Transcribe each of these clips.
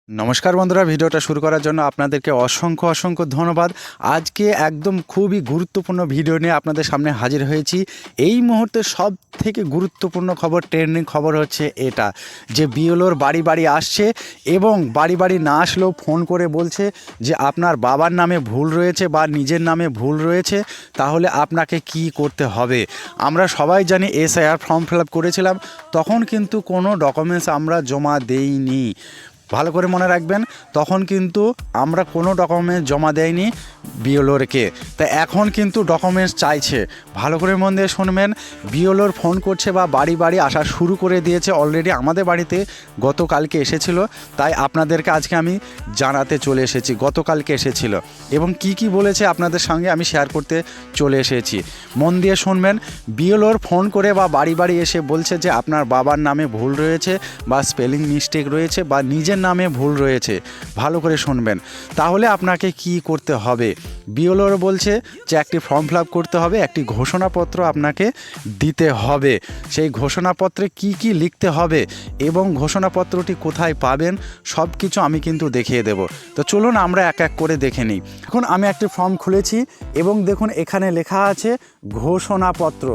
নমস্কার বন্ধুরা, ভিডিওটা শুরু করার জন্য আপনাদেরকে অসংখ্য ধন্যবাদ। আজকে একদম খুবই গুরুত্বপূর্ণ ভিডিও নিয়ে আপনাদের সামনে হাজির হয়েছি। এই মুহূর্তে সব থেকে গুরুত্বপূর্ণ খবর, ট্রেন্ডিং খবর হচ্ছে এটা যে বিএলওর বাড়ি বাড়ি আসছে এবং বাড়ি বাড়ি না আসলেও ফোন করে বলছে যে আপনার বাবার নামে ভুল রয়েছে বা নিজের নামে ভুল রয়েছে, তাহলে আপনাকে কি করতে হবে। আমরা সবাই জানি এসআইআর ফর্ম ফিল আপ করেছিলাম, তখন কিন্তু কোনো ডকুমেন্টস আমরা জমা দেইনি। ভালো করে মনে রাখবেন, তখন কিন্তু আমরা কোনো ডকুমেন্টস জমা দেয়নি বিএলওরকে। তাই এখন কিন্তু ডকুমেন্টস চাইছে। ভালো করে মন দিয়ে শুনবেন, বিএলওর ফোন করছে বা বাড়ি বাড়ি আসা শুরু করে দিয়েছে। অলরেডি আমাদের বাড়িতে গতকালকে এসেছিল, তাই আপনাদেরকে আজকে আমি জানাতে চলে এসেছি। গতকালকে এসেছিল এবং কি বলেছে আপনাদের সঙ্গে আমি শেয়ার করতে চলে এসেছি। মন দিয়ে শুনবেন, বিএলওর ফোন করে বা বাড়ি বাড়ি এসে বলছে যে আপনার বাবার নামে ভুল রয়েছে বা স্পেলিং মিস্টেক রয়েছে বা নিজের নামে ভুল রয়েছে। ভালো করে শুনবেন, তাহলে আপনাকে কি করতে হবে। বিএলওর বলছে যে একটি ফর্ম ফিল আপ করতে হবে, একটি ঘোষণাপত্র আপনাকে দিতে হবে। সেই ঘোষণাপত্রে কি লিখতে হবে এবং ঘোষণাপত্রটি কোথায় পাবেন সব কিছু আমি কিন্তু দেখিয়ে দেব। তো চলুন আমরা এক এক করে দেখে নিই। এখন আমি একটি ফর্ম খুলেছি এবং দেখুন এখানে লেখা আছে ঘোষণাপত্র।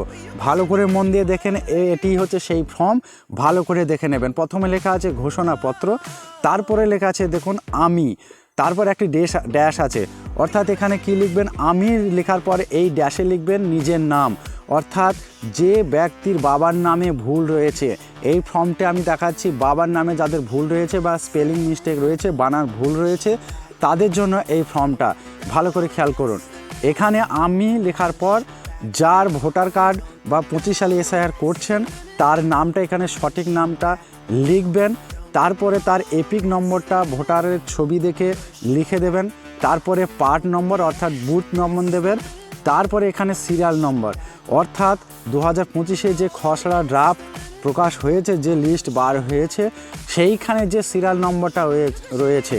ভালো করে মন দিয়ে দেখেন, এটি হচ্ছে সেই ফর্ম। ভালো করে দেখে নেবেন। প্রথমে লেখা আছে ঘোষণাপত্র, তারপরে লেখা আছে দেখুন আমি, তারপর একটি ড্যাশ আছে। অর্থাৎ এখানে কি লিখবেন, আমি লেখার পরে এই ড্যাশে লিখবেন নিজের নাম। অর্থাৎ যে ব্যক্তির বাবার নামে ভুল রয়েছে, এই ফর্মটা আমি দেখাচ্ছি, বাবার নামে যাদের ভুল রয়েছে বা স্পেলিং মিস্টেক রয়েছে, বানান ভুল রয়েছে, তাদের জন্য এই ফর্মটা। ভালো করে খেয়াল করুন, এখানে আমি লেখার পর যার ভোটার কার্ড বা 25 সালে এসআইআর করছেন তার নামটা, এখানে সঠিক নামটা লিখবেন। তারপরে তার এপিক নম্বরটা ভোটারের ছবি দেখে লিখে দেবেন। তারপরে পার্ট নম্বর অর্থাৎ বুথ নম্বর দেবেন। তারপরে এখানে সিরিয়াল নম্বর, অর্থাৎ 2025-এ যে খসড়া ড্রাফট প্রকাশ হয়েছে, যে লিস্ট বার হয়েছে, সেইখানে যে সিরিয়াল নম্বরটা রয়েছে।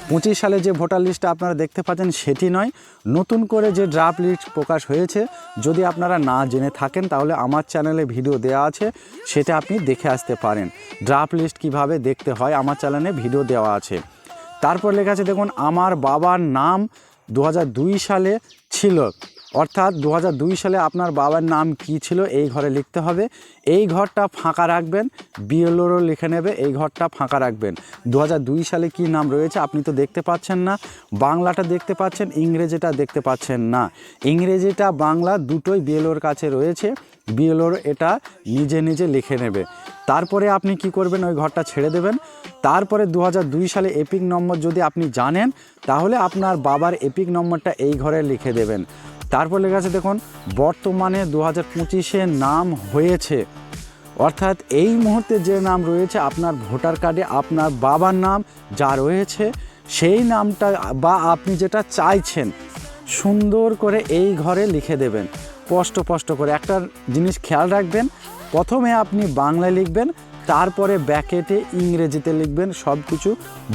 25 সালে যে ভোটার লিস্টটা আপনারা দেখতে পাচ্ছেন সেটি নয়, নতুন করে যে ড্রাফট লিস্ট প্রকাশ হয়েছে। যদি আপনারা না জেনে থাকেন তাহলে আমার চ্যানেলে ভিডিও দেওয়া আছে, সেটা আপনি দেখে আসতে পারেন। ড্রাফট লিস্ট কিভাবে দেখতে হয় আমার চ্যানেলে ভিডিও দেওয়া আছে। তারপর লেখা আছে দেখুন আমার বাবার নাম 2002 সালে ছিল, অর্থাৎ 2002 সালে আপনার বাবার নাম কি ছিল এই ঘরে লিখতে হবে। এই ঘরটা ফাঁকা রাখবেন, বিএলওরও লিখে নেবে, এই ঘরটা ফাঁকা রাখবেন। 2002 সালে কি নাম রয়েছে আপনি তো দেখতে পাচ্ছেন না, বাংলাটা দেখতে পাচ্ছেন, ইংরেজিটা দেখতে পাচ্ছেন না। ইংরেজিটা বাংলা দুটোই বিএলওর কাছে রয়েছে, বিএলওর এটা নিজে লিখে নেবে। তারপরে আপনি কি করবেন, ওই ঘরটা ছেড়ে দেবেন। তারপরে 2002 সালে এপিক নম্বর যদি আপনি জানেন তাহলে আপনার বাবার এপিক নম্বরটা এই ঘরে লিখে দেবেন। তারপর লেখা আছে দেখুন বর্তমানে 2025-এ নাম হয়েছে, অর্থাৎ এই মুহূর্তে যে নাম রয়েছে আপনার ভোটার কার্ডে আপনার বাবার নাম যা রয়েছে সেই নামটা বা আপনি যেটা চাইছেন সুন্দর করে এই ঘরে লিখে দেবেন। স্পষ্ট করে একটা জিনিস খেয়াল রাখবেন, প্রথমে আপনি বাংলায় লিখবেন, তারপরে ব্র্যাকেটে ইংরেজিতে লিখবেন, সব কিছু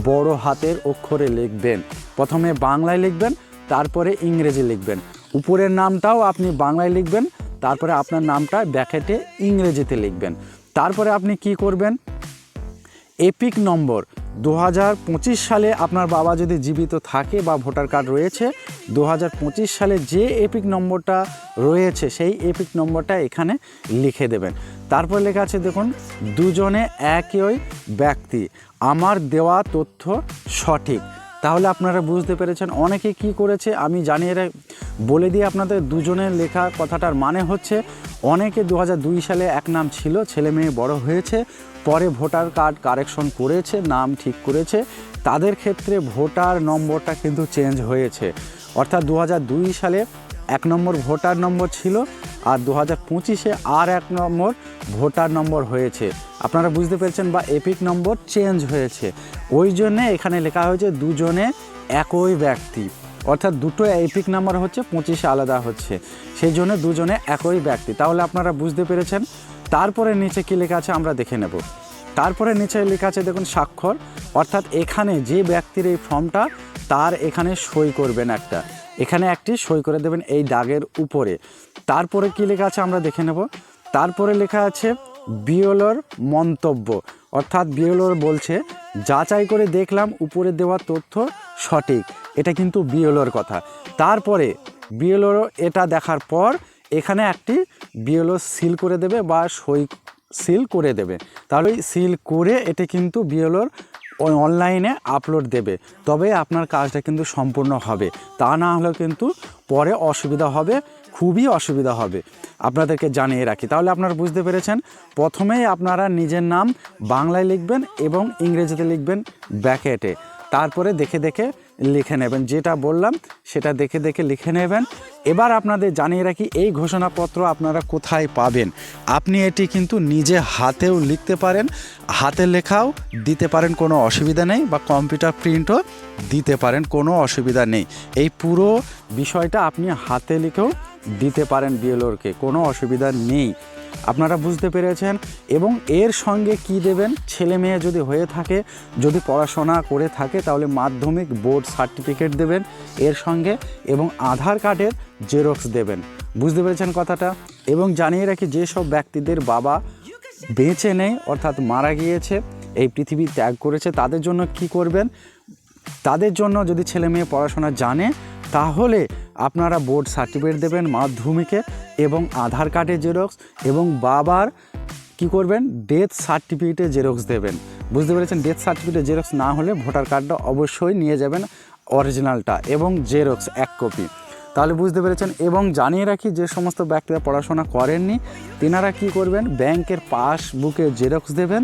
বড় হাতের অক্ষরে লিখবেন। প্রথমে বাংলায় লিখবেন, তারপরে ইংরেজি লিখবেন। উপরের নামটাও আপনি বাংলায় লিখবেন, তারপরে আপনার নামটা ব্র্যাকেটে ইংরেজিতে লিখবেন। তারপরে আপনি কি করবেন, এপিক নম্বর 2025 সালে আপনার বাবা যদি জীবিত থাকে বা ভোটার কার্ড রয়েছে, 2025 সালে যে এপিক নম্বরটা রয়েছে সেই এপিক নম্বরটা এখানে লিখে দেবেন। তারপর লেখা আছে দেখুন দুজনে একই ব্যক্তি, আমার দেওয়া তথ্য সঠিক। তাহলে আপনারা বুঝতে পেরেছেন অনেকে কি করেছে আমি জানিয়ে বলে দিই আপনাদের। দুজনের লেখা কথাটার মানে হচ্ছে অনেকে 2002 সালে এক নাম ছিল, ছেলে মেয়ে বড় হয়েছে, পরে ভোটার কার্ড কারেকশন করেছে, নাম ঠিক করেছে, তাদের ক্ষেত্রে ভোটার নম্বরটা কিন্তু চেঞ্জ হয়েছে। অর্থাৎ 2002 সালে 1 নম্বর ভোটার নম্বর ছিল আর 2025-এ আর 1 নম্বর ভোটার নম্বর হয়েছে। আপনারা বুঝতে পেরেছেন, বা এপিক নম্বর চেঞ্জ হয়েছে। ওই জন্যে এখানে লেখা হয়েছে দুজনে একই ব্যক্তি, অর্থাৎ দুটো এপিক নাম্বার হচ্ছে 25-এ আলাদা হচ্ছে, সেই জন্য দুজনে একই ব্যক্তি। তাহলে আপনারা বুঝতে পেরেছেন। তারপরে নিচে কি লেখা আছে আমরা দেখে নেব। তারপরে নিচে লেখা আছে দেখুন স্বাক্ষর, অর্থাৎ এখানে যে ব্যক্তির এই ফর্মটা তার এখানে সই করবেন একটা, এখানে একটি সই করে দেবেন এই দাগের উপরে। তারপরে কি লেখা আছে আমরা দেখে নেব। তারপরে লেখা আছে বিএলওর মন্তব্য, অর্থাৎ বিএলওর বলছে যাচাই করে দেখলাম উপরে দেওয়া তথ্য সঠিক, এটা কিন্তু বিএলওর কথা। তারপরে বিএলওর এটা দেখার পর এখানে একটি বিএলও সিল করে দেবে বা সই সিল করে দেবে, তাহলে সিল করে এটা কিন্তু বিএলওর অনলাইনে আপলোড দেবে, তবে আপনার কাজটা কিন্তু সম্পূর্ণ হবে। তা না হলেও কিন্তু পরে অসুবিধা হবে, খুবই অসুবিধা হবে। আপনাদেরকে জানিয়ে রাখি। তাহলে আপনারা বুঝতে পেরেছেন, প্রথমেই আপনারা নিজের নাম বাংলায় লিখবেন এবং ইংরেজিতে লিখবেন ব্র্যাকেটে, তারপরে দেখে দেখে লিখে নেবেন, যেটা বললাম সেটা দেখে দেখে লিখে নেবেন। এবার আপনাদের জানিয়ে রাখি এই ঘোষণাপত্র আপনারা কোথায় পাবেন। আপনি এটি কিন্তু নিজে হাতেও লিখতে পারেন, হাতে লেখাও দিতে পারেন, কোনো অসুবিধা নেই, বা কম্পিউটার প্রিন্টও দিতে পারেন, কোনো অসুবিধা নেই। এই পুরো বিষয়টা আপনি হাতে লিখেও দিতে পারেন বিএলওরকে, কোনো অসুবিধা নেই। আপনারা বুঝতে পেরেছেন। এবং এর সঙ্গে কি দেবেন, ছেলে মেয়ে যদি হয়ে থাকে, যদি পড়াশোনা করে থাকে, তাহলে মাধ্যমিক বোর্ড সার্টিফিকেট দেবেন এর সঙ্গে, এবং আধার কার্ডের জেরক্স দেবেন। বুঝতে পেরেছেন কথাটা। এবং জানিয়ে রাখি, যেসব ব্যক্তিদের বাবা বেঁচে নেই অর্থাৎ মারা গিয়েছে, এই পৃথিবী ত্যাগ করেছে, তাদের জন্য কি করবেন, তাদের জন্য যদি ছেলে মেয়ে পড়াশোনা জানে তাহলে আপনারা বোর্ড সার্টিফিকেট দেবেন মাধ্যমিকে, এবং আধার কার্ডের জেরক্স, এবং বাবার কি করবেন, ডেথ সার্টিফিকেটের জেরক্স দেবেন। বুঝতে পেরেছেন। ডেথ সার্টিফিকেটের জেরক্স না হলে ভোটার কার্ডটা অবশ্যই নিয়ে যাবেন, অরিজিনালটা এবং জেরক্স 1 কপি। তাহলে বুঝতে পেরেছেন। এবং জানিয়ে রাখি, যে সমস্ত ব্যক্তিরা পড়াশোনা করেননি তেনারা কি করবেন, ব্যাংকের পাসবুকের জেরক্স দেবেন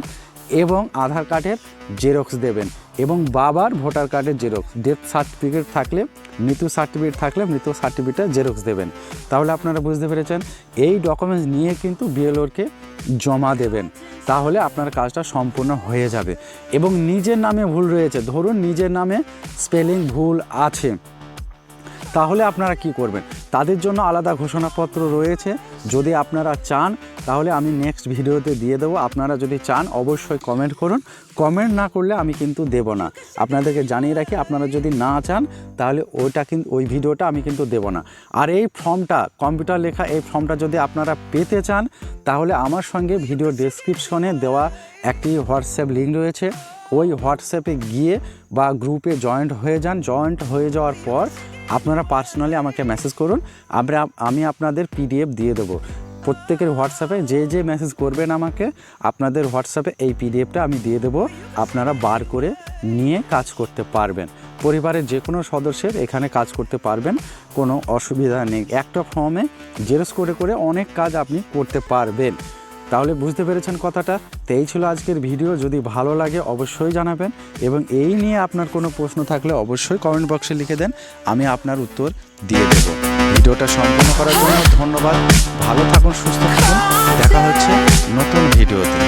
এবং আধার কার্ডের জেরক্স দেবেন, এবং বাবার ভোটার কার্ডের জেরক্স, ডেথ সার্টিফিকেট থাকলে, মৃত্যু সার্টিফিকেট থাকলে মৃত্যু সার্টিফিকেটের জেরক্স দেবেন। তাহলে আপনারা বুঝতে পেরেছেন, এই ডকুমেন্টস নিয়ে কিন্তু বিএলওরকে জমা দেবেন, তাহলে আপনার কাজটা সম্পূর্ণ হয়ে যাবে। এবং নিজের নামে ভুল রয়েছে, ধরুন নিজের নামে স্পেলিং ভুল আছে, তাহলে আপনারা কি করবেন, তাদের জন্য আলাদা ঘোষণাপত্র রয়েছে। যদি আপনারা চান তাহলে আমি নেক্সট ভিডিওতে দিয়ে দেবো। আপনারা যদি চান অবশ্যই কমেন্ট করুন, কমেন্ট না করলে আমি কিন্তু দেব না। আপনাদেরকে জানিয়ে রাখি, আপনারা যদি না চান তাহলে ওই ভিডিওটা আমি কিন্তু দেব না। আর এই ফর্মটা, কম্পিউটার লেখা এই ফর্মটা যদি আপনারা পেতে চান তাহলে আমার সঙ্গে ভিডিও ডেসক্রিপশনে দেওয়া একটি হোয়াটসঅ্যাপ লিঙ্ক রয়েছে, ওই হোয়াটসঅ্যাপে গিয়ে বা গ্রুপে জয়েন্ট হয়ে যান। জয়েন্ট হয়ে যাওয়ার পর আপনারা পার্সোনালি আমাকে মেসেজ করুন, আমি আপনাদের পিডিএফ দিয়ে দেবো। প্রত্যেকের হোয়াটসঅ্যাপে যে মেসেজ করবেন আমাকে, আপনাদের হোয়াটসঅ্যাপে এই পিডিএফটা আমি দিয়ে দেবো, আপনারা বার করে নিয়ে কাজ করতে পারবেন। পরিবারের যে কোনো সদস্যের এখানে কাজ করতে পারবেন, কোনো অসুবিধা নেই। একটা ফর্মে জেরক্স করে করে অনেক কাজ আপনি করতে পারবেন। তাহলে বুঝতে পেরেছেন কথাটা। তো এই ছিল আজকের ভিডিও। যদি ভালো লাগে অবশ্যই জানাবেন, এবং এই নিয়ে আপনার কোনো প্রশ্ন থাকলে অবশ্যই কমেন্ট বক্সে লিখে দেন, আমি আপনার উত্তর দিয়ে দেব। ভিডিওটা সম্পূর্ণ করার জন্য ধন্যবাদ। ভালো থাকুন, সুস্থ থাকুন, দেখা হচ্ছে নতুন ভিডিওতে।